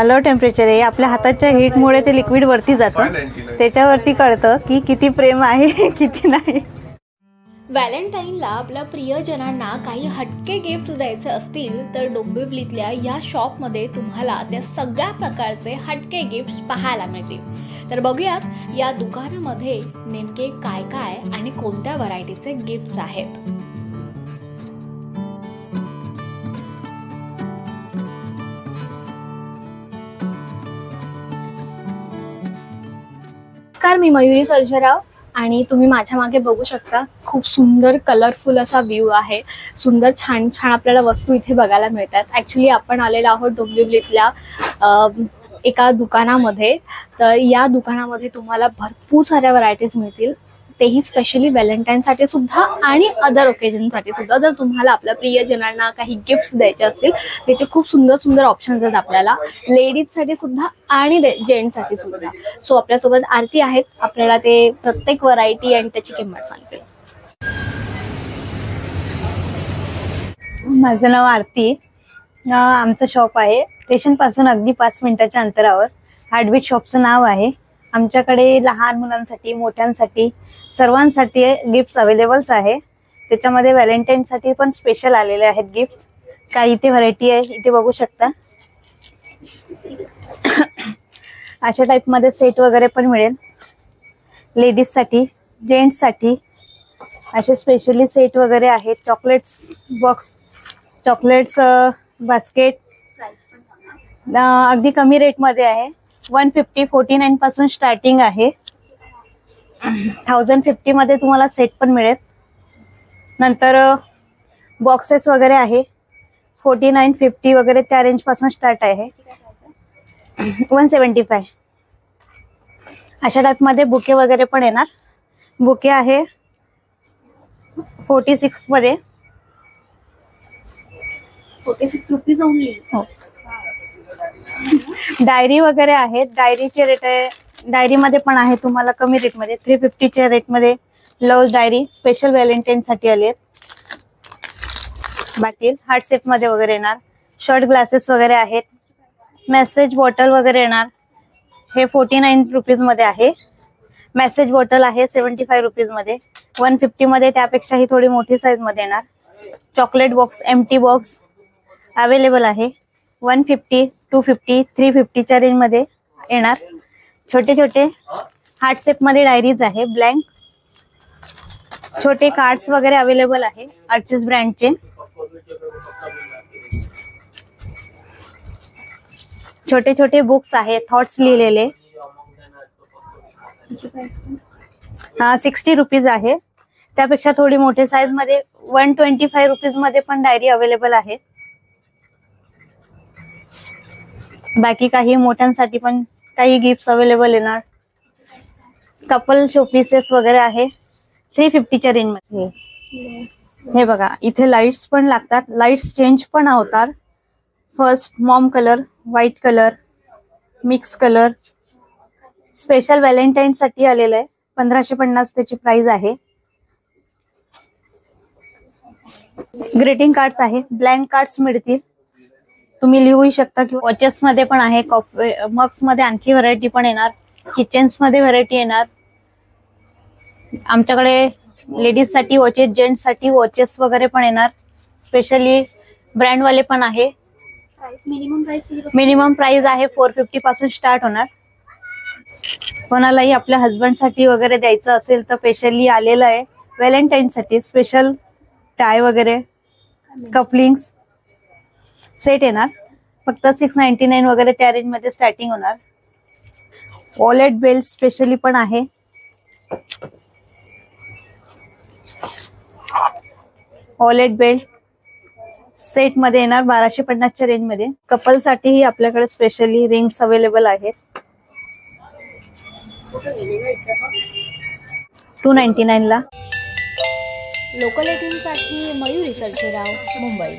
Low temperature आहे. आपल्या हाताच्या हीटमुळे ते लिक्विड वरती जातं, त्याच्यावरती कळतं की किती प्रेम आहे किती नाही. व्हॅलेंटाईनला आपल्या प्रियजनांना काही हटके गिफ्ट द्यायचे असतील तर डोंबिवलीतल्या या शॉपमध्ये तुम्हाला त्या सगळ्या प्रकारचे हटके गिफ्ट्स पाहायला मिळतील. तर बघूयात या दुकानामध्ये नेमके काय काय आणि कोणत्या व्हरायटीचे गिफ्ट्स आहेत. नमस्कार, मी मयुरी सर्जेराव आणि तुम्ही माझ्या मागे बघू शकता खूप सुंदर कलरफुल असा व्ह्यू आहे. सुंदर छान छान आपल्याला वस्तू इथे बघायला मिळतात. ॲक्च्युली आपण आलेलो आहोत डोंबिवलीतल्या एका दुकानामध्ये. तर या दुकानामध्ये तुम्हाला भरपूर साऱ्या व्हरायटीज मिळतील, तेही स्पेशली व्हॅलेंटाईनसाठी सुद्धा आणि अदर ओकेजनसाठी सुद्धा. जर तुम्हाला आपल्या प्रियजनांना काही गिफ्ट्स द्यायचे असतील तिथे खूप सुंदर सुंदर ऑप्शन्स आहेत आपल्याला, लेडीजसाठी सुद्धा आणि जेंट्ससाठी सुद्धा. सो आपल्यासोबत आरती आहेत, आपल्याला ते प्रत्येक व्हरायटी आणि त्याची किंमत सांगते. माझं नाव आरती. आमचं शॉप आहे स्टेशनपासून अगदी 5 मिनिटाच्या अंतरावर. हार्टबीट शॉपचं नाव आहे. आमच्याकडे लहान मुलांसाठी, मोठ्यांसाठी, सर्वांसाठी गिफ्ट्स अवेलेबल्स आहे. त्याच्यामध्ये व्हॅलेंटाईनसाठी पण स्पेशल आलेले आहेत गिफ्ट्स. काही इथे व्हरायटी आहे, इथे बघू शकता. अशा टाईपमध्ये सेट वगैरे पण मिळेल. लेडीजसाठी, जेंट्ससाठी असे स्पेशली सेट वगैरे आहेत. चॉकलेट्स बॉक्स, चॉकलेट्स बास्केट अगदी कमी रेटमध्ये आहे. 150-49 पासून स्टार्टिंग आहे. 1050 मध्ये तुम्हाला सेट पण मिळेल. नंतर बॉक्सेस वगैरे आहे 49-50 वगैरे त्या रेंज पासून स्टार्ट आहे. 175. अशा टाइप मध्ये बुके वगैरे पण येणार. बुके आहे 46 मध्ये. 46 रुपीज ओनली. हो. डायरी वगैरे आहेत. डायरीचे रेट आहे, डायरी मध्ये पण आहे तुम्हाला कमी रेट मध्ये. 350 च्या रेट मध्ये लव्ह डायरी स्पेशल व्हॅलेंटाईन साठी आली आहेत. बाकी हार्ट सेट मध्ये वगैरे येणार. शर्ट ग्लासेस वगैरे आहेत. मेसेज बॉटल वगैरे येणार. हे 49 रुपीज मध्ये आहे. मेसेज बॉटल आहे 75 रुपीज मध्ये. 150 मध्ये त्यापेक्षा ही थोडी मोठी साईज मध्ये येणार. Chocolate box, empty box available आहे. 150, 250, 350 च्या रेंज मध्ये येणार. छोटे छोटे हार्ट शेप मध्ये डायरीज आहे. ब्लँक छोटे कार्ड्स वगैरे अवेलेबल आहे आर्चिस ब्रँडचे. छोटे छोटे बुक्स आहे थॉट्स लिहिलेले. 60 रुपीज आहे. त्यापेक्षा थोडी मोठे साईज मध्ये 125 रुपीज मध्ये पण डायरी अवेलेबल आहे. बाकी काही मोठ्यांसाठी पण काही गिफ्ट्स अवेलेबल येणार. कपल शोपीसेस वगैरे आहे 350 च्या रेंज मध्ये. हे बघा इथे लाईट्स पण लागतात. लाईट्स चेंज पण होतात. First Maugham colour, white colour, mix colour special Valentine साठी आलेलं आहे. 1550 त्याची प्राइस आहे. ग्रीटिंग कार्ड्स आहे. ब्लँक कार्ड्स मिळतील, तुम्ही लिहूही शकता. किंवा वॉचेस मध्ये पण आहे. मग्स मध्ये आणखी व्हरायटी पण येणार. किचन्स मध्ये व्हरायटी येणार. आमच्याकडे लेडीज साठी वॉचेस, जेंट्स साठी वॉचेस वगैरे पण येणार. स्पेशली ब्रँड वाले पण आहे. मिनिमम प्राइस आहे 450 पासून स्टार्ट होणार. कोणालाही आपल्या हस्बंड साठी वगैरे द्यायचं असेल तर स्पेशली आलेलं आहे व्हॅलेंटाईन साठी. स्पेशल टाय वगैरे, कपलिंग्स सेट येणार. फक्त 699 वगैरे त्या रेंज मध्ये स्टार्टिंग होणार. वॉलेट बेल्ट स्पेशली पण आहे. वॉलेट बेल्ट सेट मध्ये येणार 1250 च्या रेंज मध्ये. कपल साठीही आपल्याकडे स्पेशली रिंग्स अवेलेबल आहेत 299 ला. लोकल 18 साठी मयुरी सर्जेराव, मुंबई.